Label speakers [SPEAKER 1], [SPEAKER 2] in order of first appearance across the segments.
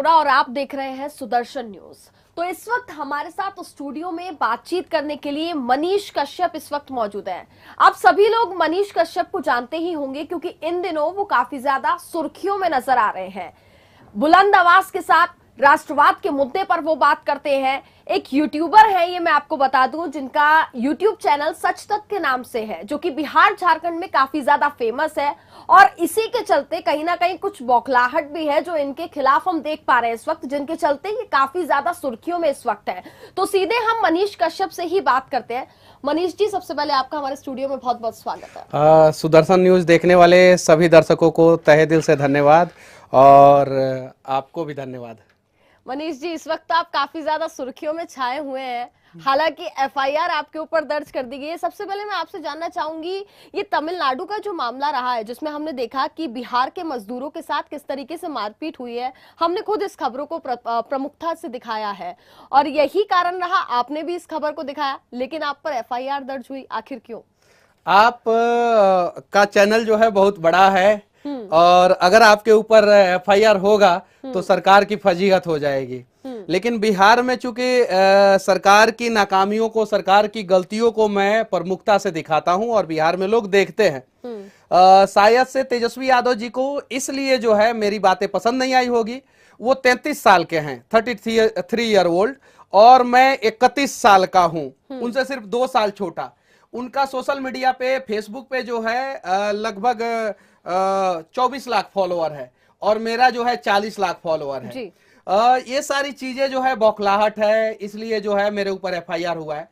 [SPEAKER 1] अरोड़ा और आप देख रहे हैं सुदर्शन न्यूज। तो इस वक्त हमारे साथ स्टूडियो में बातचीत करने के लिए मनीष कश्यप इस वक्त मौजूद हैं। आप सभी लोग मनीष कश्यप को जानते ही होंगे क्योंकि इन दिनों वो काफी ज्यादा सुर्खियों में नजर आ रहे हैं। बुलंद आवाज के साथ राष्ट्रवाद के मुद्दे पर वो बात करते हैं। एक यूट्यूबर है, ये मैं आपको बता दूं, जिनका यूट्यूब चैनल सच तक के नाम से है, जो कि बिहार झारखंड में काफी ज्यादा फेमस है। और इसी के चलते कहीं ना कहीं कुछ बौखलाहट भी है जो इनके खिलाफ हम देख पा रहे हैं इस वक्त, जिनके चलते ये काफी ज्यादा सुर्खियों में इस वक्त है। तो सीधे हम मनीष कश्यप से ही बात करते हैं। मनीष जी, सबसे पहले आपका हमारे स्टूडियो में बहुत बहुत स्वागत है।
[SPEAKER 2] सुदर्शन न्यूज देखने वाले सभी दर्शकों को तहे दिल से धन्यवाद और आपको भी धन्यवाद।
[SPEAKER 1] मनीष जी, इस वक्त आप काफी ज्यादा सुर्खियों में छाए हुए हैं, हालांकि एफआईआर आपके ऊपर दर्ज कर दी गई है। सबसे पहले मैं आपसे जानना चाहूंगी, ये तमिलनाडु का जो मामला रहा है जिसमें हमने देखा कि बिहार के मजदूरों के साथ किस तरीके से मारपीट हुई है, हमने खुद इस खबरों को प्रमुखता से दिखाया है और यही कारण रहा, आपने भी इस खबर को दिखाया, लेकिन आप पर एफआईआर दर्ज हुई, आखिर क्यों?
[SPEAKER 2] आप का चैनल जो है बहुत बड़ा है और अगर आपके ऊपर एफआईआर होगा तो सरकार की फजीहत हो जाएगी। लेकिन बिहार में चूंकि सरकार की नाकामियों को, सरकार की गलतियों को मैं प्रमुखता से दिखाता हूं और बिहार में लोग देखते हैं। शायद से तेजस्वी यादव जी को इसलिए जो है मेरी बातें पसंद नहीं आई होगी। वो 33 साल के हैं, 33 ईयर ओल्ड, और मैं 31 साल का हूं, उनसे सिर्फ 2 साल छोटा। उनका सोशल मीडिया पे, फेसबुक पे जो है लगभग 24 लाख फॉलोअर है और मेरा जो है 40 लाख फॉलोअर है। ये सारी चीजें जो है बौखलाहट है, इसलिए जो है मेरे ऊपर एफआईआर हुआ है।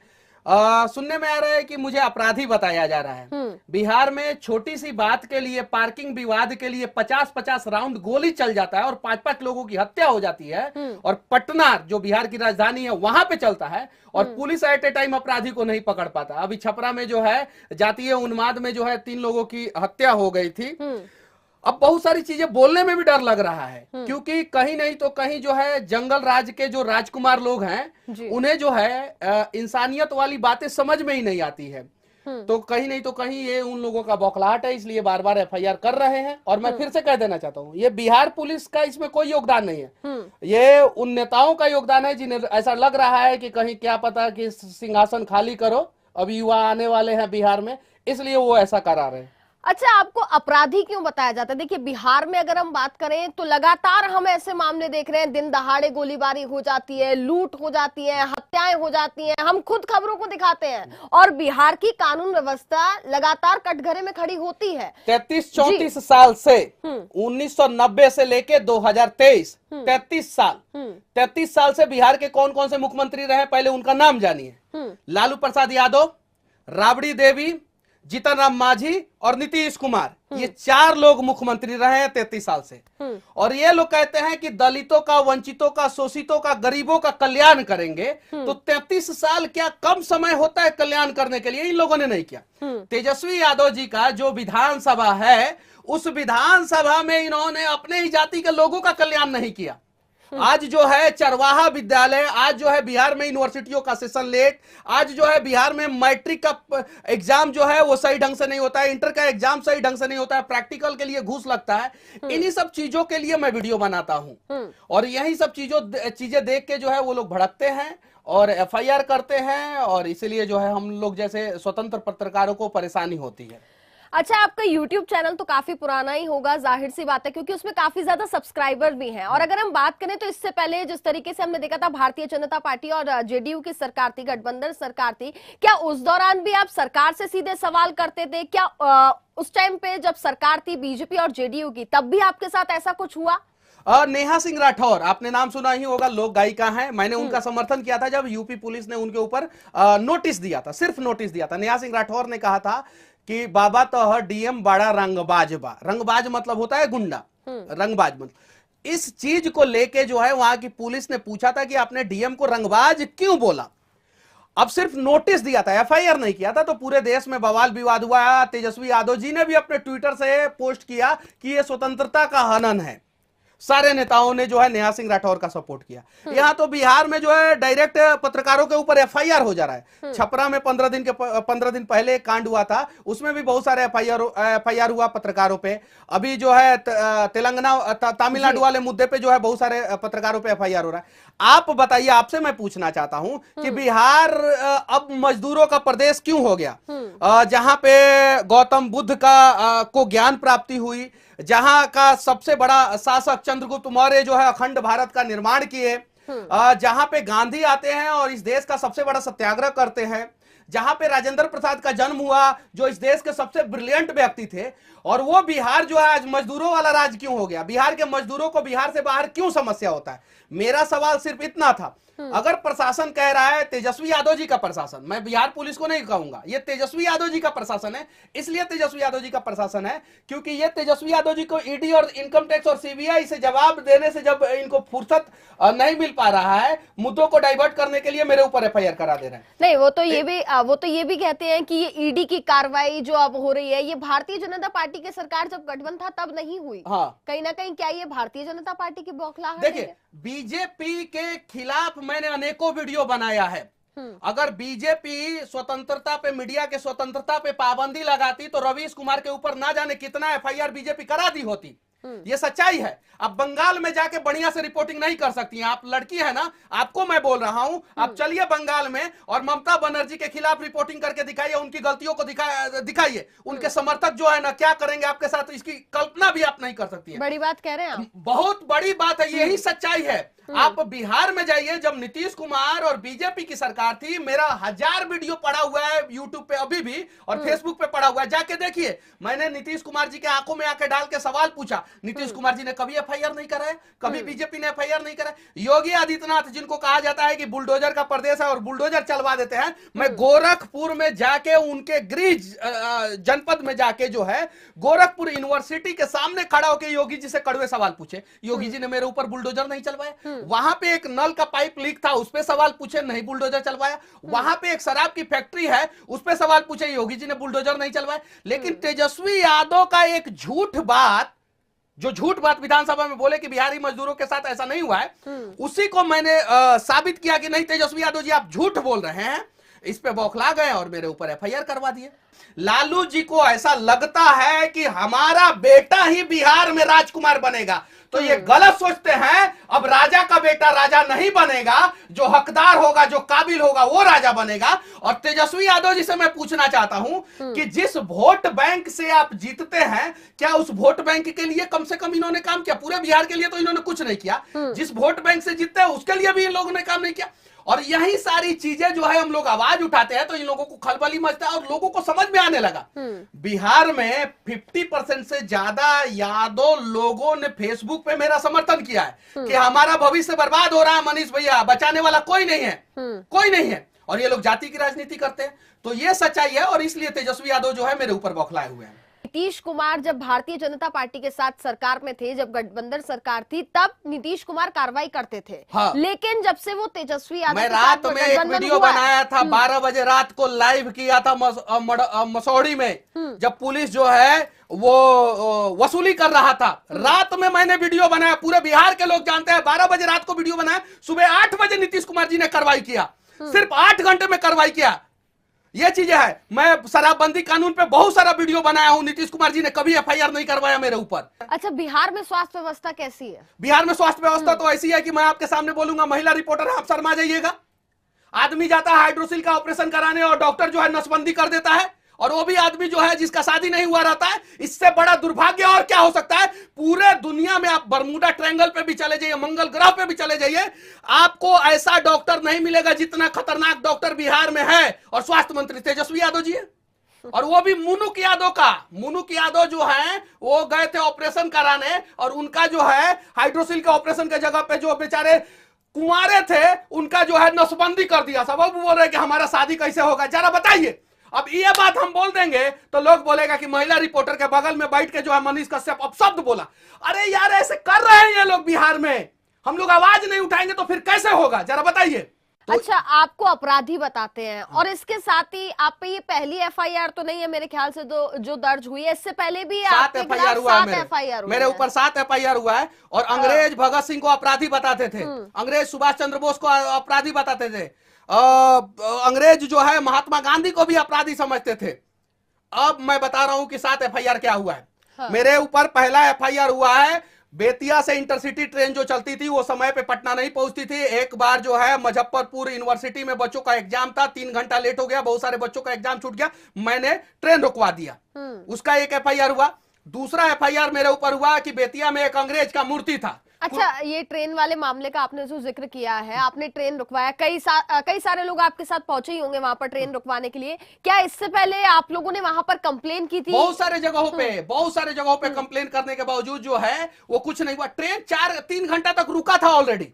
[SPEAKER 2] सुनने में आ रहा है कि मुझे अपराधी बताया जा रहा है। बिहार में छोटी सी बात के लिए, पार्किंग विवाद के लिए 50-50 राउंड गोली चल जाता है और 5-5 लोगों की हत्या हो जाती है। और पटना जो बिहार की राजधानी है वहां पे चलता है और पुलिस एट ए टाइम अपराधी को नहीं पकड़ पाता। अभी छपरा में जो है जातीय उन्माद में जो है 3 लोगों की हत्या हो गई थी। अब बहुत सारी चीजें बोलने में भी डर लग रहा है क्योंकि कहीं नहीं तो कहीं जो है जंगल राज के जो राजकुमार लोग हैं उन्हें जो है इंसानियत वाली बातें समझ में ही नहीं आती है। तो कहीं नहीं तो कहीं ये उन लोगों का बौखलाहट है, इसलिए बार बार एफआईआर कर रहे हैं। और मैं फिर से कह देना चाहता हूँ, ये बिहार पुलिस का इसमें कोई योगदान नहीं है। ये उन नेताओं का योगदान है जिन्हें ऐसा लग रहा है कि कहीं क्या पता कि सिंहासन खाली करो, अभी युवा आने वाले हैं बिहार में, इसलिए वो ऐसा करा रहे हैं।
[SPEAKER 1] अच्छा, आपको अपराधी क्यों बताया जाता है? देखिए, बिहार में अगर हम बात करें तो लगातार हम ऐसे मामले देख रहे हैं, दिन दहाड़े गोलीबारी हो जाती है, लूट हो जाती है, हत्याएं हो जाती हैं, हम खुद खबरों को दिखाते हैं और बिहार की कानून व्यवस्था लगातार कटघरे में खड़ी होती है।
[SPEAKER 2] 33-34 साल से 1990 से लेके 2023 33 साल से बिहार के कौन कौन से मुख्यमंत्री रहे, पहले उनका नाम जानिए। लालू प्रसाद यादव, राबड़ी देवी, जीतन राम मांझी और नीतीश कुमार, ये 4 लोग मुख्यमंत्री रहे हैं 33 साल से। और ये लोग कहते हैं कि दलितों का, वंचितों का, शोषितों का, गरीबों का कल्याण करेंगे। तो 33 साल क्या कम समय होता है कल्याण करने के लिए? इन लोगों ने नहीं किया। तेजस्वी यादव जी का जो विधानसभा है, उस विधानसभा में इन्होंने अपने ही जाति के लोगों का कल्याण नहीं किया। आज जो है चरवाहा विद्यालय, आज जो है बिहार में यूनिवर्सिटियों का सेशन लेट, आज जो है बिहार में मैट्रिक का एग्जाम जो है वो सही ढंग से नहीं होता है, इंटर का एग्जाम सही ढंग से नहीं होता है, प्रैक्टिकल के लिए घूस लगता है। इन्हीं सब चीजों के लिए मैं वीडियो बनाता हूं और यही सब चीजें देख के जो है वो लोग भड़कते हैं और एफआईआर करते हैं और इसीलिए जो है हम लोग जैसे स्वतंत्र पत्रकारों को परेशानी होती है।
[SPEAKER 1] अच्छा, आपका YouTube चैनल तो काफी पुराना ही होगा, जाहिर सी बात है, क्योंकि उसमें काफी ज्यादा सब्सक्राइबर भी हैं। और अगर हम बात करें तो इससे पहले जिस तरीके से हमने देखा था, भारतीय जनता पार्टी और जेडीयू की सरकार थी, गठबंधन सरकार थी, क्या उस दौरान भी आप सरकार से सीधे सवाल करते थे? क्या उस टाइम पे जब सरकार थी बीजेपी और जेडीयू की, तब भी आपके साथ ऐसा कुछ हुआ?
[SPEAKER 2] नेहा सिंह राठौर, आपने नाम सुना ही होगा, लोक गायिका हैं। मैंने उनका समर्थन किया था जब यूपी पुलिस ने उनके ऊपर नोटिस दिया था, सिर्फ नोटिस दिया था। नेहा सिंह राठौर ने कहा था कि बाबा तो डीएम बड़ा रंगबाज बा। रंगबाज मतलब होता है गुंडा, रंगबाज मतलब। इस चीज को लेके जो है वहां की पुलिस ने पूछा था कि आपने डीएम को रंगबाज क्यों बोला। अब सिर्फ नोटिस दिया था, एफआईआर नहीं किया था, तो पूरे देश में बवाल विवाद हुआ। तेजस्वी यादव जी ने भी अपने ट्विटर से पोस्ट किया कि यह स्वतंत्रता का हनन है। सारे नेताओं ने जो है नेहा सिंह राठौर का सपोर्ट किया। यहाँ तो बिहार में जो है डायरेक्ट पत्रकारों के ऊपर एफआईआर हो जा रहा है। छपरा में 15 दिन पहले एक कांड हुआ था, उसमें भी बहुत सारे एफआईआर हुआ पत्रकारों पे। अभी जो है तेलंगाना तमिलनाडु वाले मुद्दे पे जो है बहुत सारे पत्रकारों पे एफआईआर हो रहा है। आप बताइए, आपसे मैं पूछना चाहता हूं कि बिहार अब मजदूरों का प्रदेश क्यों हो गया? जहां पे गौतम बुद्ध का को ज्ञान प्राप्ति हुई, जहां का सबसे बड़ा शासक चंद्रगुप्त मौर्य जो है अखंड भारत का निर्माण किए, जहां पे गांधी आते हैं और इस देश का सबसे बड़ा सत्याग्रह करते हैं, जहां पे राजेंद्र प्रसाद का जन्म हुआ जो इस देश के सबसे ब्रिलियंट व्यक्ति थे, और वो बिहार जो है आज मजदूरों वाला राज्य क्यों हो गया? बिहार के मजदूरों को बिहार से बाहर क्यों समस्या होता है? मेरा सवाल सिर्फ इतना था। अगर प्रशासन कह रहा है तेजस्वी यादव जी का प्रशासन, मैं बिहार पुलिस को नहीं कहूंगा, ये तेजस्वी यादव जी का प्रशासन है। इसलिए तेजस्वी यादव जी का प्रशासन है क्योंकि ये तेजस्वी यादव जी को ईडी और इनकम टैक्स और सीबीआई से जवाब देने से जब इनको फुर्सत नहीं मिल पा रहा है, मुद्दों को डाइवर्ट करने के लिए मेरे ऊपर एफआईआर करा दे रहे हैं।
[SPEAKER 1] नहीं, वो तो ये भी कहते हैं कि ये ईडी की कार्रवाई जो अब हो रही है, ये भारतीय जनता पार्टी की सरकार जब गठबंधन था तब नहीं हुई।
[SPEAKER 2] हाँ,
[SPEAKER 1] कहीं ना कहीं क्या ये भारतीय जनता पार्टी की बौखलाहट है?
[SPEAKER 2] देखिए, बीजेपी के खिलाफ मैंने अनेकों वीडियो बनाया है। अगर बीजेपी स्वतंत्रता पे, मीडिया के स्वतंत्रता पे पाबंदी लगाती तो रवीश कुमार के ऊपर ना जाने कितना एफआईआर बीजेपी करा दी होती। ये सच्चाई है। अब बंगाल में जाके बढ़िया से रिपोर्टिंग नहीं कर सकती हैं आप, लड़की है ना, आपको मैं बोल रहा हूं, आप चलिए बंगाल में और ममता बनर्जी के खिलाफ रिपोर्टिंग करके दिखाइए, उनकी गलतियों को दिखाइए। उनके समर्थक जो है ना क्या करेंगे आपके साथ, इसकी कल्पना भी आप नहीं कर सकती हैं।
[SPEAKER 1] बड़ी बात कह रहे हैं आप।
[SPEAKER 2] बहुत बड़ी बात है, यही सच्चाई है। आप बिहार में जाइए, जब नीतीश कुमार और बीजेपी की सरकार थी, मेरा 1000 वीडियो पड़ा हुआ है यूट्यूब पे अभी भी, और फेसबुक पे पड़ा हुआ है, जाके देखिए। मैंने नीतीश कुमार जी के आंखों में आंखें डाल के सवाल पूछा। नीतीश कुमार जी ने कभी एफआईआर नहीं करा है, कभी बीजेपी ने एफआईआर नहीं करा। योगी आदित्यनाथ, जिनको कहा जाता है कि बुलडोजर का प्रदेश है और बुलडोजर चलवा देते हैं, मैं गोरखपुर में जाके उनके गृह जनपद में जाके जो है गोरखपुर यूनिवर्सिटी के सामने खड़ा होकर योगी जी से कड़वे सवाल पूछे। योगी जी ने मेरे ऊपर बुलडोजर नहीं चलवाया। वहां पे एक नल का पाइप लीक था, उस पे सवाल पूछे, नहीं बुलडोजर चलवाया। वहां पे एक शराब की फैक्ट्री है, उस पे सवाल पूछे, योगी जी ने बुलडोजर नहीं चलवाया। लेकिन तेजस्वी यादव का एक झूठ बात विधानसभा में बोले कि बिहारी मजदूरों के साथ ऐसा नहीं हुआ है, उसी को मैंने साबित किया कि नहीं तेजस्वी यादव जी आप झूठ बोल रहे हैं। इस पे बौखला गए और मेरे ऊपर एफआईआर करवा दिए। लालू जी को ऐसा लगता है कि हमारा बेटा ही बिहार में राजकुमार बनेगा, तो ये गलत सोचते हैं। अब राजा का बेटा राजा नहीं बनेगा, जो हकदार होगा, जो काबिल होगा, वो राजा बनेगा। और तेजस्वी यादव जी से मैं पूछना चाहता हूं कि जिस वोट बैंक से आप जीतते हैं, क्या उस वोट बैंक के लिए कम से कम इन्होंने काम किया? पूरे बिहार के लिए तो इन्होंने कुछ नहीं किया। जिस वोट बैंक से जीतते हैं उसके लिए भी इन लोगों ने काम नहीं किया। और यही सारी चीजें जो है हम लोग आवाज उठाते हैं तो इन लोगों को खलबली मचता है और लोगों को समझ में आने लगा। बिहार में 50% से ज्यादा यादव लोगों ने फेसबुक पे मेरा समर्थन किया है कि हमारा भविष्य बर्बाद हो रहा है, मनीष भैया बचाने वाला कोई नहीं है, कोई नहीं है। और ये लोग जाति की राजनीति करते हैं। तो ये सच्चाई है और इसलिए तेजस्वी यादव जो है मेरे ऊपर बौखलाए हुए हैं।
[SPEAKER 1] नीतीश कुमार जब भारतीय जनता पार्टी के साथ सरकार में थे, जब गठबंधन सरकार थी, तब नीतीश कुमार कार्रवाई करते थे।
[SPEAKER 2] हाँ।
[SPEAKER 1] लेकिन जब से वो तेजस्वी यादव
[SPEAKER 2] मैं रात में एक वीडियो बनाया था, 12 बजे रात को लाइव किया था मसौड़ी में, जब पुलिस जो है वो वसूली कर रहा था। रात में मैंने वीडियो बनाया, पूरे बिहार के लोग जानते हैं। 12 बजे रात को वीडियो बनाया, सुबह 8 बजे नीतीश कुमार जी ने कार्रवाई किया। सिर्फ 8 घंटे में कार्रवाई किया। ये चीजें है। मैं शराबबंदी कानून पे बहुत सारा वीडियो बनाया हूं, नीतीश कुमार जी ने कभी एफआईआर नहीं करवाया मेरे ऊपर।
[SPEAKER 1] अच्छा, बिहार में स्वास्थ्य व्यवस्था कैसी है?
[SPEAKER 2] बिहार में स्वास्थ्य व्यवस्था तो ऐसी है कि मैं आपके सामने बोलूंगा, महिला रिपोर्टर है, आप शर्मा जाइएगा। आदमी जाता है हाइड्रोसिल का ऑपरेशन कराने और डॉक्टर जो है नसबंदी कर देता है, और वो भी आदमी जो है जिसका शादी नहीं हुआ रहता है। इससे बड़ा दुर्भाग्य और क्या हो सकता है? पूरे दुनिया में आप बरमूडा ट्रायंगल पे भी चले जाइए, मंगल ग्रह पे भी चले जाइए, आपको ऐसा डॉक्टर नहीं मिलेगा जितना खतरनाक डॉक्टर बिहार में है। और स्वास्थ्य मंत्री तेजस्वी यादव जी है, और वो भी मुनुक यादव जो है वो गए थे ऑपरेशन कराने, और उनका जो है हाइड्रोसिल के ऑपरेशन के जगह पे जो बेचारे कुंवारे थे उनका जो है नसबंदी कर दिया। सब बोल रहे कि हमारा शादी कैसे होगा, जरा बताइए। अब ये बात हम बोल देंगे तो लोग बोलेगा कि महिला रिपोर्टर के बगल में बैठ के जो है मनीष कश्यप अपशब्द बोला। अरे यार, ऐसे कर रहे हैं ये लोग बिहार में, हम लोग आवाज नहीं उठाएंगे तो फिर कैसे होगा, जरा बताइए।
[SPEAKER 1] अच्छा, आपको अपराधी बताते हैं और इसके साथ ही आप पे ये पहली एफआईआर तो नहीं है मेरे ख्याल से, जो दर्ज हुई है, इससे पहले भी
[SPEAKER 2] 7 एफआईआर हुआ है मेरे ऊपर 7 एफआईआर हुआ है। और अंग्रेज भगत सिंह को अपराधी बताते थे, अंग्रेज सुभाष चंद्र बोस को अपराधी बताते थे, अंग्रेज जो है महात्मा गांधी को भी अपराधी समझते थे। अब मैं बता रहा हूं कि 7 एफआईआर क्या हुआ है।
[SPEAKER 1] हाँ।
[SPEAKER 2] मेरे ऊपर पहला एफआईआर हुआ है, बेतिया से इंटरसिटी ट्रेन जो चलती थी वो समय पे पटना नहीं पहुंचती थी। एक बार जो है मुजफ्फरपुर यूनिवर्सिटी में बच्चों का एग्जाम था, 3 घंटा लेट हो गया, बहुत सारे बच्चों का एग्जाम छूट गया, मैंने ट्रेन रुकवा दिया, उसका एक एफआईआर हुआ। दूसरा एफआईआर मेरे ऊपर हुआ कि बेतिया में एक अंग्रेज का मूर्ति था।
[SPEAKER 1] अच्छा, ये ट्रेन वाले मामले का आपने जो जिक्र किया है, आपने ट्रेन रुकवाया, कई सारे लोग आपके साथ पहुंचे ही होंगे वहां पर ट्रेन रुकवाने के लिए। क्या इससे पहले आप लोगों ने वहां पर कंप्लेन की थी?
[SPEAKER 2] बहुत सारे जगहों पे कंप्लेन करने के बावजूद जो है वो कुछ नहीं हुआ। ट्रेन 3 घंटा तक रुका था ऑलरेडी।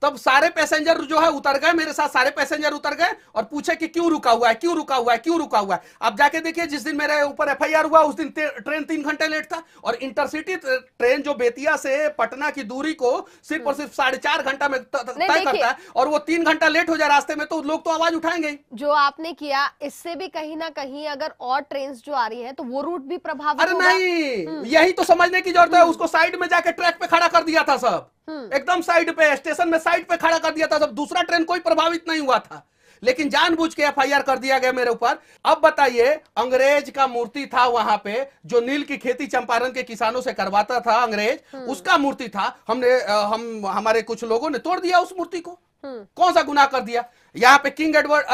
[SPEAKER 2] तब सारे पैसेंजर जो है उतर गए, मेरे साथ सारे पैसेंजर उतर गए और पूछे कि क्यों रुका हुआ है, क्यों रुका हुआ है, क्यों रुका हुआ है। अब जाके देखिए, जिस दिन मेरे ऊपर एफआईआर हुआ उस दिन ट्रेन 3 घंटे लेट था। और इंटरसिटी ट्रेन जो बेतिया से पटना की दूरी को सिर्फ और सिर्फ 4.5 घंटा में तय करता है, और वो 3 घंटा लेट हो जाए रास्ते में, तो लोग तो आवाज उठाएंगे।
[SPEAKER 1] जो आपने किया, इससे भी कहीं ना कहीं अगर और ट्रेन जो आ रही है तो वो रूट भी प्रभावित
[SPEAKER 2] होगा। अरे नहीं, यही तो समझने की जरूरत है। उसको साइड में जाके ट्रैक पे खड़ा कर दिया था सब, एकदम साइड पे, स्टेशन में साइड पे खड़ा कर दिया था सब, दूसरा ट्रेन कोई प्रभावित नहीं हुआ था। लेकिन जानबूझ के एफआईआर कर दिया गया मेरे ऊपर। अब बताइए, अंग्रेज का मूर्ति था वहां पे, जो नील की खेती चंपारण के किसानों से करवाता था अंग्रेज, उसका मूर्ति था। हमारे कुछ लोगों ने तोड़ दिया उस मूर्ति को। कौन सा गुनाह कर दिया? यहाँ पे किंग एडवर्ड,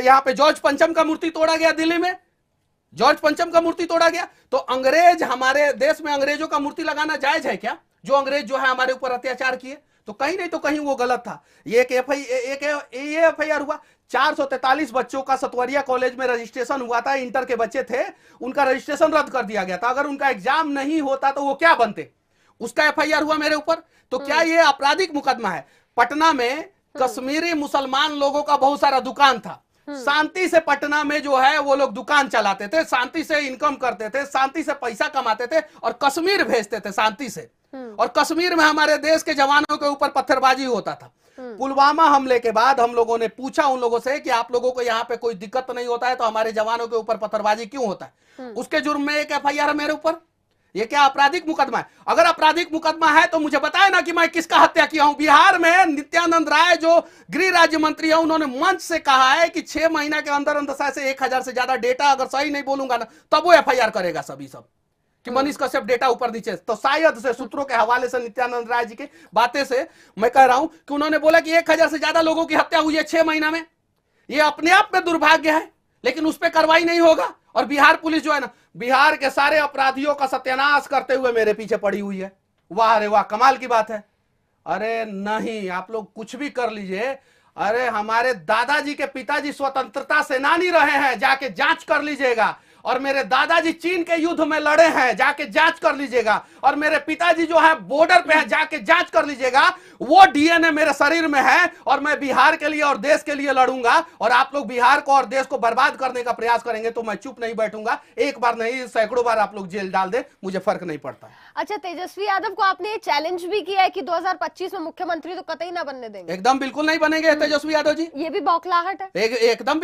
[SPEAKER 2] यहाँ पे जॉर्ज पंचम का मूर्ति तोड़ा गया दिल्ली में, जॉर्ज पंचम का मूर्ति तोड़ा गया। तो अंग्रेज, हमारे देश में अंग्रेजों का मूर्ति लगाना जायज है क्या? जो अंग्रेज जो है हमारे ऊपर अत्याचार किए, तो कहीं नहीं तो कहीं वो गलत था। ये एफआईआर हुआ। 443 बच्चों का सतवरिया कॉलेज में रजिस्ट्रेशन हुआ था, इंटर के बच्चे थे, उनका रजिस्ट्रेशन रद्द कर दिया गया था। अगर उनका एग्जाम नहीं होता तो वो क्या बनते, उसका एफआईआर हुआ मेरे ऊपर। तो क्या ये आपराधिक मुकदमा है? पटना में कश्मीरी मुसलमान लोगों का बहुत सारा दुकान था, शांति से पटना में जो है वो लोग दुकान चलाते थे, शांति से इनकम करते थे, शांति से पैसा कमाते थे और कश्मीर भेजते थे शांति से। और कश्मीर में हमारे देश के जवानों के ऊपर पत्थरबाजी होता था। पुलवामा हमले के बाद हम लोगों ने पूछा उन लोगों से कि आप लोगों को यहाँ पे कोई दिक्कत नहीं होता है, तो हमारे जवानों के ऊपर पत्थरबाजी क्यों होता है? उसके जुर्म में एक एफआईआर है मेरे ऊपर। ये क्या आपराधिक मुकदमा है? अगर आपराधिक मुकदमा है तो मुझे बताए ना कि मैं किसका हत्या किया हूं। बिहार में नित्यानंद राय जो गृह राज्य मंत्री है, उन्होंने मंच से कहा है कि 6 महीना के अंदर अंदर से 1000 से ज्यादा डेटा, अगर सही नहीं बोलूंगा ना तब वो एफआईआर करेगा सभी सब कि मनीष कश्यप डेटा ऊपर नीचे। तो शायद से सूत्रों के हवाले से, नित्यानंद राय जी की बातें से मैं कह रहा हूं कि उन्होंने बोला कि 1000 से ज्यादा लोगों की हत्या हुई है 6 महीना में। ये अपने आप में दुर्भाग्य है, लेकिन उस पर कार्रवाई नहीं होगा। और बिहार पुलिस जो है ना, बिहार के सारे अपराधियों का सत्यानाश करते हुए मेरे पीछे पड़ी हुई है। वाह रे वाह, कमाल की बात है। अरे नहीं, आप लोग कुछ भी कर लीजिए। अरे हमारे दादाजी के पिताजी स्वतंत्रता सेनानी रहे हैं, जाके जांच कर लीजिएगा। और मेरे दादाजी चीन के युद्ध में लड़े हैं, जाके जांच कर लीजिएगा। और मेरे पिताजी जो है बॉर्डर पे है, जाके जांच कर लीजिएगा। वो डीएनए मेरे शरीर में है और मैं बिहार के लिए और देश के लिए लड़ूंगा। और आप लोग बिहार को और देश को बर्बाद करने का प्रयास करेंगे तो मैं चुप नहीं बैठूंगा। एक बार नहीं, सैकड़ों बार आप लोग जेल डाल दे, मुझे फर्क नहीं पड़ता।
[SPEAKER 1] अच्छा, तेजस्वी यादव को आपने चैलेंज भी किया है कि 2025 में मुख्यमंत्री तो कतई ना बनने देंगे।
[SPEAKER 2] एकदम बिल्कुल नहीं बनेंगे तेजस्वी यादव जी,
[SPEAKER 1] ये भी बौखलाहट है।
[SPEAKER 2] एकदम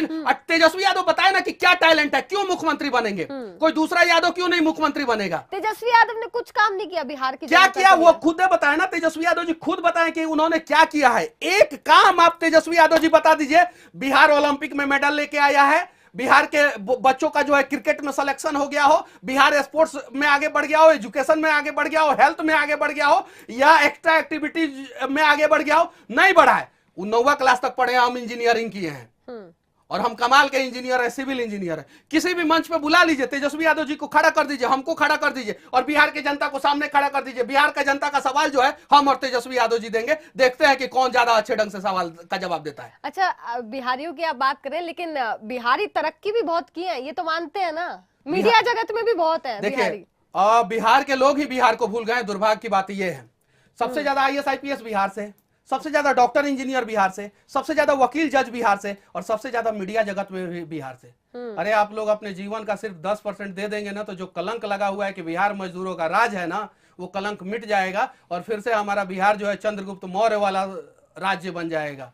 [SPEAKER 2] तेजस्वी यादव बताए ना कि क्या टैलेंट है, क्यों मुख्यमंत्री बनेंगे? कोई दूसरा यादव क्यों नहीं मुख्यमंत्री बनेगा?
[SPEAKER 1] तेजस्वी यादव ने कुछ काम नहीं किया बिहार की,
[SPEAKER 2] क्या किया वो खुद बताए ना। तेजस्वी यादव जी खुद बताएं कि उन्होंने क्या किया है। एक काम आप तेजस्वी यादव जी बता दीजिए। बिहार ओलंपिक में मेडल लेके आया है, बिहार के बच्चों का जो है क्रिकेट में सिलेक्शन हो गया हो, बिहार स्पोर्ट्स में आगे बढ़ गया हो, एजुकेशन में आगे बढ़ गया हो, हेल्थ में आगे बढ़ गया हो, या एक्स्ट्रा एक्टिविटीज में आगे बढ़ गया हो, नहीं बढ़ा है। 9वीं क्लास तक पढ़े, हम इंजीनियरिंग किए हैं और हम कमाल के इंजीनियर है, सिविल इंजीनियर है। किसी भी मंच पे बुला लीजिए, तेजस्वी यादव जी को खड़ा कर दीजिए, हमको खड़ा कर दीजिए और बिहार की जनता को सामने खड़ा कर दीजिए। बिहार का जनता का सवाल जो है हम और तेजस्वी यादव जी देंगे। देखते हैं कि कौन ज्यादा अच्छे ढंग से सवाल का जवाब देता है।
[SPEAKER 1] अच्छा, बिहारियों की आप बात करें, लेकिन बिहारी तरक्की भी बहुत की है, ये तो मानते हैं ना। मीडिया जगत में भी बहुत है बिहारी।
[SPEAKER 2] बिहार के लोग ही बिहार को भूल गए। दुर्भाग्य की बात यह है, सबसे ज्यादा IAS IPS बिहार से, सबसे ज्यादा डॉक्टर इंजीनियर बिहार से, सबसे ज्यादा वकील जज बिहार से, और सबसे ज्यादा मीडिया जगत में भी बिहार से। अरे आप लोग अपने जीवन का सिर्फ 10% दे देंगे ना, तो जो कलंक लगा हुआ है कि बिहार मजदूरों का राज है ना, वो कलंक मिट जाएगा और फिर से हमारा बिहार जो है चंद्रगुप्त मौर्य वाला राज्य बन जाएगा।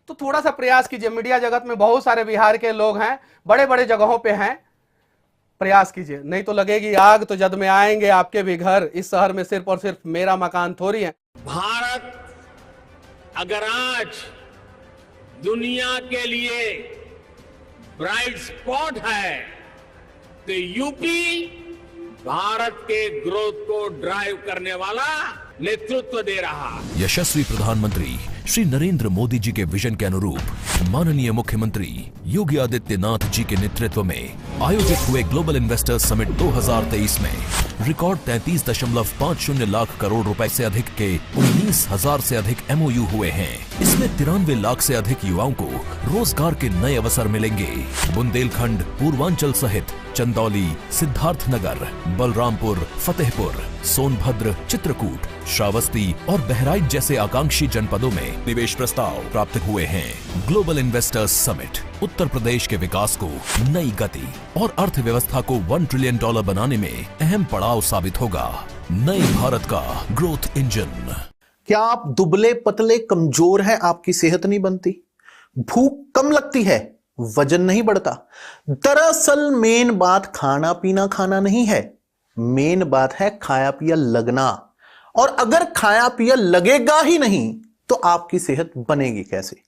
[SPEAKER 2] तो थोड़ा सा प्रयास कीजिए। मीडिया जगत में बहुत सारे बिहार के लोग हैं, बड़े बड़े जगहों पे हैं, प्रयास कीजिए, नहीं तो लगेगी आग तो जद में आएंगे आपके भी घर। इस शहर में सिर्फ और सिर्फ मेरा मकान थोड़ी है।
[SPEAKER 3] भारत अगर आज दुनिया के लिए ब्राइट स्पॉट है तो यूपी भारत के ग्रोथ को ड्राइव करने वाला नेतृत्व दे रहा।
[SPEAKER 4] यशस्वी प्रधानमंत्री श्री नरेंद्र मोदी जी के विजन के अनुरूप माननीय मुख्यमंत्री योगी आदित्यनाथ जी के नेतृत्व में आयोजित हुए ग्लोबल इन्वेस्टर्स समिट 2023 में रिकॉर्ड 33.50 लाख करोड़ रुपए से अधिक के 19,000 से अधिक एमओयू हुए हैं। इसमें 93 लाख से अधिक युवाओं को रोजगार के नए अवसर मिलेंगे। बुंदेलखंड, पूर्वांचल सहित चंदौली, सिद्धार्थनगर, बलरामपुर, फतेहपुर, सोनभद्र, चित्रकूट, श्रावस्ती और बहराइच जैसे आकांक्षी जनपदों में निवेश प्रस्ताव प्राप्त हुए हैं। Global investors summit Uttar Pradesh के विकास को नई गति और अर्थव्यवस्था को $1 ट्रिलियन बनाने में अहम पड़ाव साबित होगा। नए भारत का ग्रोथ इंजन।
[SPEAKER 5] क्या आप दुबले पतले कमजोर हैं, आपकी सेहत नहीं बनती, भूख कम लगती है, वजन नहीं बढ़ता? दरअसल मेन बात खाना पीना खाना नहीं है, मेन बात है खाया पिया लगना। और अगर खाया पिया लगेगा ही नहीं तो आपकी सेहत बनेगी कैसे?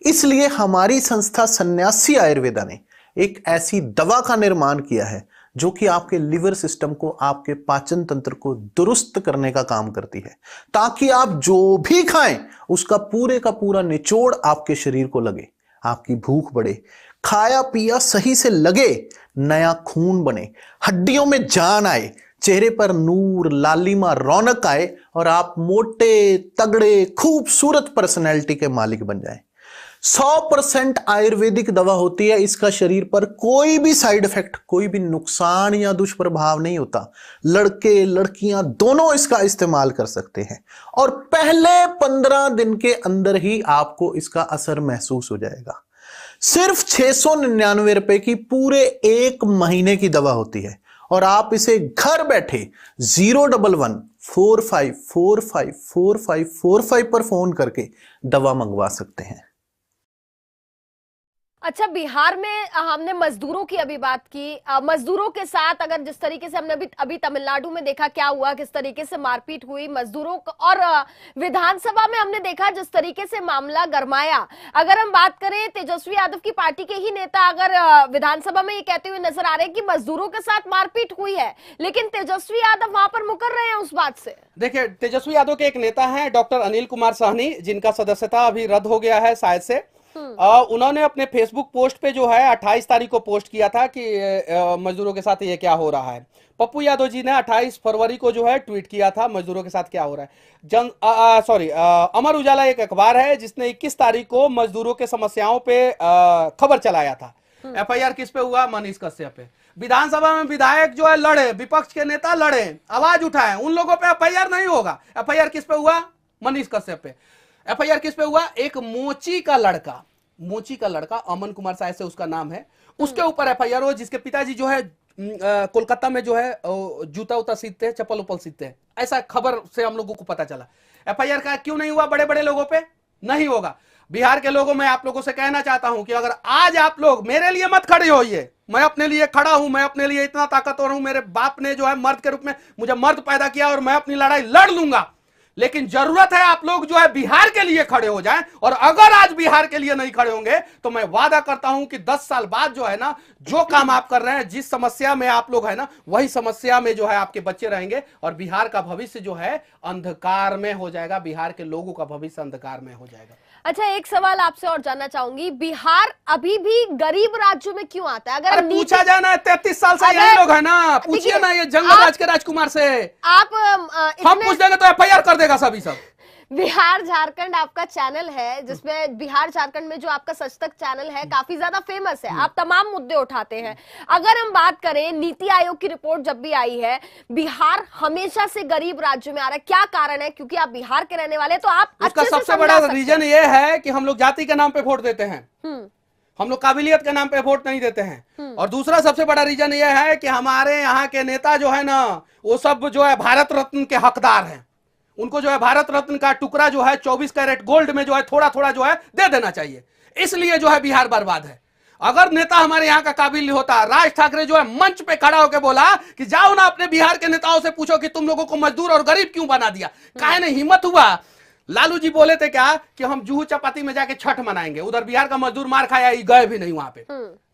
[SPEAKER 5] इसलिए हमारी संस्था सन्यासी आयुर्वेदा ने एक ऐसी दवा का निर्माण किया है जो कि आपके लिवर सिस्टम को, आपके पाचन तंत्र को दुरुस्त करने का काम करती है, ताकि आप जो भी खाएं उसका पूरे का पूरा निचोड़ आपके शरीर को लगे, आपकी भूख बढ़े, खाया पिया सही से लगे, नया खून बने, हड्डियों में जान आए, चेहरे पर नूर, लालिमा, रौनक आए और आप मोटे, तगड़े, खूबसूरत पर्सनैलिटी के मालिक बन जाएं। 100% आयुर्वेदिक दवा होती है। इसका शरीर पर कोई भी साइड इफेक्ट, कोई भी नुकसान या दुष्प्रभाव नहीं होता। लड़के लड़कियां दोनों इसका इस्तेमाल कर सकते हैं और पहले 15 दिन के अंदर ही आपको इसका असर महसूस हो जाएगा। सिर्फ 699 रुपए की पूरे 1 महीने की दवा होती है और आप इसे घर बैठे 011-45454545 पर फोन करके दवा मंगवा सकते हैं।
[SPEAKER 1] अच्छा, बिहार में हमने मजदूरों की अभी बात की। मजदूरों के साथ अगर जिस तरीके से हमने अभी तमिलनाडु में देखा क्या हुआ, किस तरीके से मारपीट हुई मजदूरों और विधानसभा में हमने देखा जिस तरीके से मामला गरमाया। अगर हम बात करें तेजस्वी यादव की पार्टी के ही नेता अगर विधानसभा में ये कहते हुए नजर आ रहे हैं कि मजदूरों के साथ मारपीट हुई है, लेकिन तेजस्वी यादव वहां पर मुकर रहे हैं उस बात से। देखिए,
[SPEAKER 2] तेजस्वी यादव के एक नेता हैं डॉक्टर अनिल कुमार साहनी, जिनका सदस्यता अभी रद्द हो गया है शायद से। उन्होंने अपने फेसबुक पोस्ट पे जो है 28 तारीख को पोस्ट किया था कि मजदूरों के साथ ये क्या हो रहा है। पप्पू यादव जी ने 28 फरवरी को जो है ट्वीट किया था मजदूरों के साथ क्या हो रहा है। अमर उजाला एक अखबार है जिसने 21 तारीख को मजदूरों के समस्याओं पे खबर चलाया था। एफआईआर किस पे हुआ? मनीष कश्यप पे। विधानसभा में विधायक जो है लड़े, विपक्ष के नेता लड़े, आवाज उठाए, उन लोगों पे एफआईआर नहीं होगा। एफआईआर किस पे हुआ? मनीष कश्यप पे। एफआईआर किस पे हुआ? एक मोची का लड़का अमन कुमार शायद से उसका नाम है, उसके ऊपर एफआईआर हुआ, जिसके पिताजी जो है कोलकाता में जो है जूता उता सीखते हैं, चप्पल उप्पल सीखते हैं, ऐसा खबर से हम लोगों को पता चला। एफआईआर का क्यों नहीं हुआ? बड़े बड़े लोगों पे नहीं होगा। बिहार के लोगों में आप लोगों से कहना चाहता हूं कि अगर आज आप लोग मेरे लिए मत खड़े होइए, मैं अपने लिए खड़ा हूं, मैं अपने लिए इतना ताकतवर हूं, मेरे बाप ने जो है मर्द के रूप में मुझे मर्द पैदा किया और मैं अपनी लड़ाई लड़ लूंगा। लेकिन जरूरत है आप लोग जो है बिहार के लिए खड़े हो जाएं, और अगर आज बिहार के लिए नहीं खड़े होंगे तो मैं वादा करता हूं कि 10 साल बाद जो है ना, जो काम आप कर रहे हैं, जिस समस्या में आप लोग है ना, वही समस्या में जो है आपके बच्चे रहेंगे और बिहार का भविष्य जो है अंधकार में हो जाएगा। बिहार के लोगों का भविष्य अंधकार में हो जाएगा।
[SPEAKER 1] अच्छा, एक सवाल आपसे और जानना चाहूंगी, बिहार अभी भी गरीब राज्यों में क्यों आता है? अगर
[SPEAKER 2] पूछा जाए ना, 33 साल से यही लोग है ना, पूछिए ना ये जंगलराज के राजकुमार से।
[SPEAKER 1] आप
[SPEAKER 2] हम पूछ देंगे तो एफआईआर कर देगा सभी सब।
[SPEAKER 1] बिहार झारखंड आपका चैनल है, जिसमें बिहार झारखंड में जो आपका सच तक चैनल है काफी ज्यादा फेमस है, आप तमाम मुद्दे उठाते हैं। अगर हम बात करें, नीति आयोग की रिपोर्ट जब भी आई है, बिहार हमेशा से गरीब राज्यों में आ रहा है। क्या कारण है? क्योंकि आप बिहार के रहने वाले, तो आप
[SPEAKER 2] उसका सबसे बड़ा रीजन ये है कि हम लोग जाति के नाम पे वोट देते हैं, हम लोग काबिलियत के नाम पे वोट नहीं देते हैं। और दूसरा सबसे बड़ा रीजन ये है कि हमारे यहाँ के नेता जो है ना, वो सब जो है भारत रत्न के हकदार हैं, उनको जो है भारत रत्न का टुकड़ा जो है 24 कैरेट गोल्ड में जो है थोड़ा थोड़ा जो है दे देना चाहिए। इसलिए जो है बिहार बर्बाद है। अगर नेता हमारे यहां का काबिल होता, राज ठाकरे जो है मंच पे खड़ा होकर बोला कि जाओ ना अपने बिहार के नेताओं से पूछो कि तुम लोगों को मजदूर और गरीब क्यों बना दिया, काहे नहीं हिम्मत हुआ। लालू जी बोले थे क्या कि हम जुहू चपाती में जाके छठ मनाएंगे, उधर बिहार का मजदूर मार खाया, गए भी नहीं वहां पे।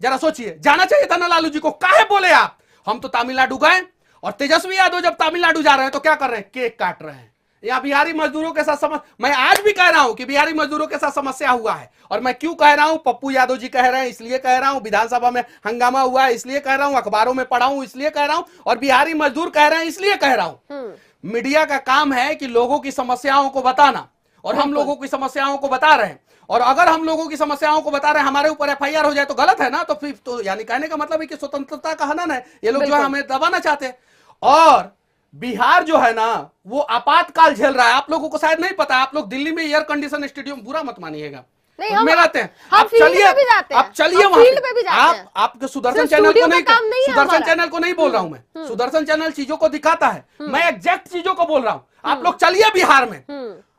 [SPEAKER 2] जरा सोचिए, जाना चाहिए था ना लालू जी को, काहे बोले आप। हम तो तमिलनाडु गए और तेजस्वी यादव जब तमिलनाडु जा रहे हैं तो क्या कर रहे हैं, केक काट रहे हैं। या बिहारी मजदूरों के साथ मैं आज भी कह रहा हूं कि बिहारी मजदूरों के साथ समस्या हुआ है। और मैं क्यों कह रहा हूं, पप्पू यादव जी कह रहे हैं इसलिए कह रहा हूं, विधानसभा में हंगामा हुआ है इसलिए कह रहा हूं, अखबारों में पढ़ा हूं इसलिए कह रहा हूं, और बिहारी मजदूर कह रहे हैं इसलिए कह रहा हूं। मीडिया का काम है कि लोगों की समस्याओं को बताना, और हम लोगों की समस्याओं को बता रहे हैं। और अगर हम लोगों की समस्याओं को बता रहे हैं, हमारे ऊपर एफआईआर हो जाए तो गलत है ना। तो फिर तो यानी कहने का मतलब है कि स्वतंत्रता का हनन है, ये लोग जो है हमें दबाना चाहते हैं। और बिहार जो है ना वो आपातकाल झेल रहा है। आप लोगों को शायद नहीं पता, आप लोग दिल्ली में एयर कंडीशन स्टेडियम, बुरा मत मानिएगा, में रहते हैं। आप चलिए, आप चलिए वहां, आपके सुदर्शन चैनल को नहीं, सुदर्शन चैनल को नहीं बोल रहा हूं मैं, सुदर्शन चैनल चीजों को दिखाता है, मैं एग्जैक्ट चीजों को बोल रहा हूं। आप लोग चलिए बिहार में,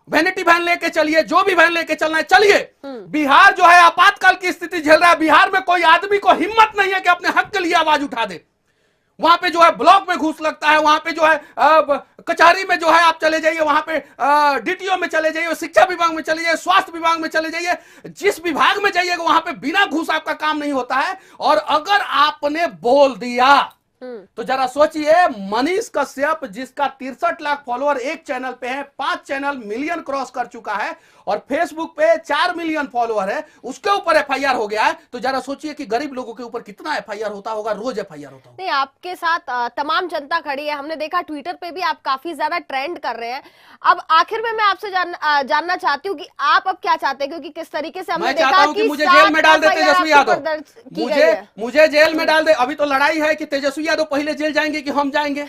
[SPEAKER 2] वैनिटी वैन लेके चलिए, जो भी वैन लेके चलना है चलिए। बिहार जो है आपातकाल की स्थिति झेल रहा है। बिहार में कोई आदमी को हिम्मत नहीं है कि अपने हक के लिए आवाज उठा दे। वहां पे जो है ब्लॉक में घूस लगता है, वहां पे जो है कचहरी में जो है आप चले जाइए, वहां पे डीटीओ में चले जाइए, शिक्षा विभाग में चले जाइए, स्वास्थ्य विभाग में चले जाइए, जिस विभाग में जाइएगा वहां पे बिना घूस आपका काम नहीं होता है। और अगर आपने बोल दिया तो जरा सोचिए, मनीष कश्यप जिसका 63 लाख फॉलोअर एक चैनल पे है, 5 चैनल मिलियन क्रॉस कर चुका है, और फेसबुक पे 4 मिलियन फॉलोअर है, उसके ऊपर एफआईआर हो गया है। तो जरा सोचिए कि गरीब लोगों के ऊपर कितना एफआईआर होता होगा, रोज एफआईआर होता होगा।
[SPEAKER 1] नहीं, आपके साथ तमाम जनता खड़ी है। हमने देखा ट्विटर पे भी आप काफी ज्यादा ट्रेंड कर रहे हैं। अब आखिर में मैं आपसे जानना चाहती हूँ कि आप अब क्या चाहते हैं, क्योंकि किस तरीके से हमने देखा कि
[SPEAKER 2] मुझे जेल में डाल दे तेजस्वी यादव, मुझे जेल में डाल दे। अभी तो लड़ाई है कि तेजस्वी यादव पहले जेल जाएंगे कि हम जाएंगे।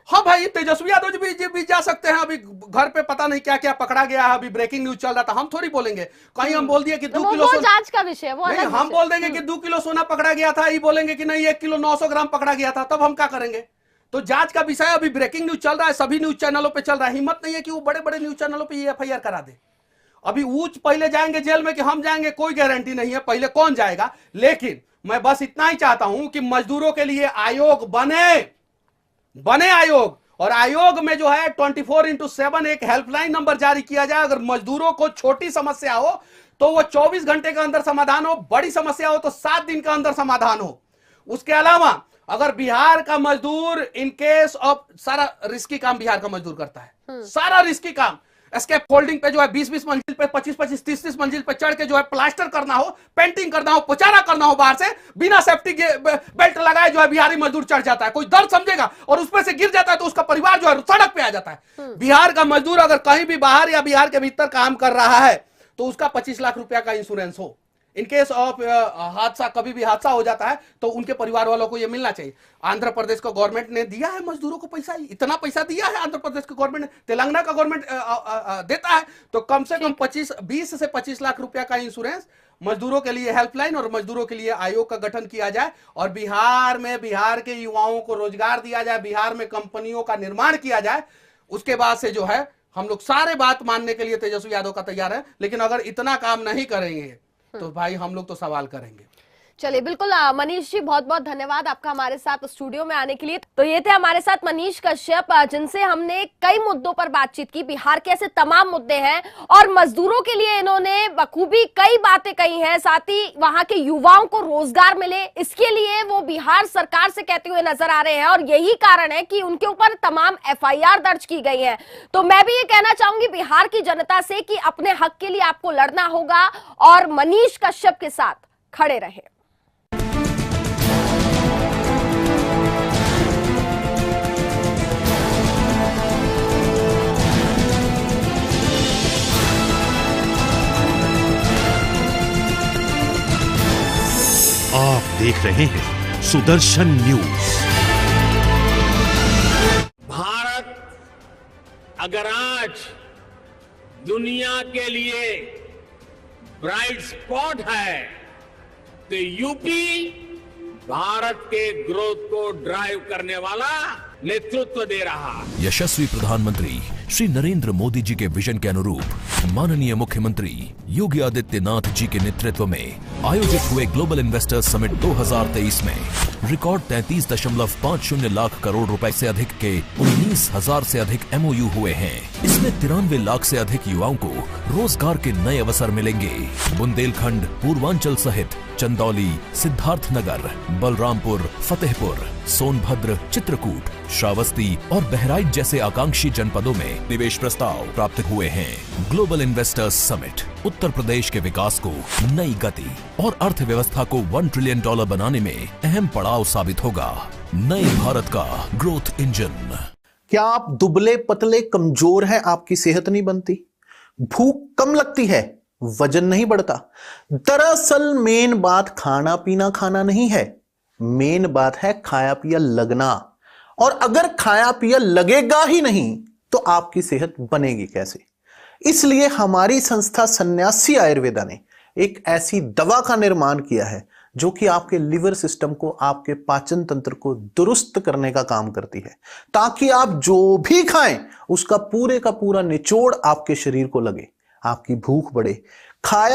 [SPEAKER 2] हाँ भाई, तेजस्वी यादव भी जा सकते हैं। अभी घर पे पता नहीं क्या क्या पकड़ा गया है, अभी ब्रेकिंग न्यूज चल रहा था, हम थोड़ी बोलेंगे। कहीं हम बोल दिए कि 2 किलो
[SPEAKER 1] सोना, जांच का विषय वो
[SPEAKER 2] नहीं, हम बोल देंगे कि 2 किलो सोना पकड़ा गया था, ये बोलेंगे कि नहीं 1 किलो 900 ग्राम पकड़ा गया था, तब हम क्या करेंगे। तो जांच का विषय अभी ब्रेकिंग न्यूज चल रहा है, सभी न्यूज चैनलों पर चल रहा है। हिम्मत नहीं है कि वो बड़े बड़े न्यूज चैनलों पर ये एफआईआर करा दे। अभी ऊंच पहले जाएंगे जेल में कि हम जाएंगे, कोई गारंटी नहीं है पहले कौन जाएगा। लेकिन मैं बस इतना ही चाहता हूं कि मजदूरों के लिए आयोग बने आयोग, और आयोग में जो है 24/7 एक हेल्पलाइन नंबर जारी किया जाए। अगर मजदूरों को छोटी समस्या हो तो वो 24 घंटे के अंदर समाधान हो, बड़ी समस्या हो तो 7 दिन के अंदर समाधान हो। उसके अलावा अगर बिहार का मजदूर इन केस ऑफ, सारा रिस्की काम बिहार का मजदूर करता है, सारा रिस्की काम, एस्केप फोल्डिंग पे जो है 20-20 मंजिल पे, 25-25, 30-30 मंजिल पे चढ़ के जो है प्लास्टर करना हो, पेंटिंग करना हो, पोचारा करना हो, बाहर से बिना सेफ्टी बेल्ट लगाए जो है बिहारी मजदूर चढ़ जाता है। कोई दर्द समझेगा और उसमें से गिर जाता है तो उसका परिवार जो है सड़क पे आ जाता है। बिहार का मजदूर अगर कहीं भी बाहर या बिहार के भीतर काम कर रहा है तो उसका 25 लाख रुपया का इंश्योरेंस हो। इन केस ऑफ हादसा, कभी भी हादसा हो जाता है तो उनके परिवार वालों को यह मिलना चाहिए। आंध्र प्रदेश का गवर्नमेंट ने दिया है मजदूरों को पैसा, इतना पैसा दिया है आंध्र प्रदेश के गवर्नमेंट ने, तेलंगाना का गवर्नमेंट देता है। तो कम से कम 20 से 25 लाख रुपया का इंश्योरेंस, मजदूरों के लिए हेल्पलाइन और मजदूरों के लिए आयोग का गठन किया जाए, और बिहार में बिहार के युवाओं को रोजगार दिया जाए, बिहार में कंपनियों का निर्माण किया जाए। उसके बाद से जो है हम लोग सारे बात मानने के लिए तेजस्वी यादव का तैयार है। लेकिन अगर इतना काम नहीं करेंगे तो भाई हम लोग तो सवाल करेंगे।
[SPEAKER 1] चलिए, बिल्कुल मनीष जी, बहुत बहुत धन्यवाद आपका हमारे साथ स्टूडियो में आने के लिए। तो ये थे हमारे साथ मनीष कश्यप, जिनसे हमने कई मुद्दों पर बातचीत की। बिहार के ऐसे तमाम मुद्दे हैं और मजदूरों के लिए इन्होंने बखूबी कई बातें कही हैं। साथ ही वहां के युवाओं को रोजगार मिले, इसके लिए वो बिहार सरकार से कहते हुए नजर आ रहे हैं, और यही कारण है कि उनके ऊपर तमाम एफआईआर दर्ज की गई है। तो मैं भी ये कहना चाहूंगी बिहार की जनता से कि अपने हक के लिए आपको लड़ना होगा और मनीष कश्यप के साथ खड़े रहे।
[SPEAKER 6] आप देख रहे हैं सुदर्शन न्यूज।
[SPEAKER 3] भारत अगर आज दुनिया के लिए ब्राइट स्पॉट है तो यूपी भारत के ग्रोथ को ड्राइव करने वाला नेतृत्व दे रहा है।
[SPEAKER 4] यशस्वी प्रधानमंत्री श्री नरेंद्र मोदी जी के विजन के अनुरूप माननीय मुख्यमंत्री योगी आदित्यनाथ जी के नेतृत्व में आयोजित हुए ग्लोबल इन्वेस्टर्स समिट 2023 में रिकॉर्ड 33.50 लाख करोड़ रुपए से अधिक के 19,000 से अधिक MOU हुए हैं। इसमें 93 लाख से अधिक युवाओं को रोजगार के नए अवसर मिलेंगे। बुंदेलखंड, पूर्वांचल सहित चंदौली, सिद्धार्थनगर, बलरामपुर, फतेहपुर, सोनभद्र, चित्रकूट, श्रावस्ती और बहराइच जैसे आकांक्षी जनपदों में निवेश प्रस्ताव प्राप्त हुए हैं। Global investors summit Uttar Pradesh के विकास को नई गति और अर्थव्यवस्था को $1 ट्रिलियन बनाने में अहम पड़ाव साबित होगा। नए भारत का ग्रोथ इंजन।
[SPEAKER 5] क्या आप दुबले पतले कमजोर हैं, आपकी सेहत नहीं बनती, भूख कम लगती है, वजन नहीं बढ़ता? दरअसल मेन बात खाना पीना खाना नहीं है, मेन बात है खाया पिया लगना। और अगर खाया पिया लगेगा ही नहीं तो आपकी सेहत बनेगी कैसे? इसलिए हमारी संस्था सन्यासी आयुर्वेदा ने एक ऐसी दवा का निर्माण किया है जो कि आपके लिवर सिस्टम को, आपके पाचन तंत्र को दुरुस्त करने का काम करती है, ताकि आप जो भी खाएं उसका पूरे का पूरा निचोड़ आपके शरीर को लगे, आपकी भूख बढ़े। खाया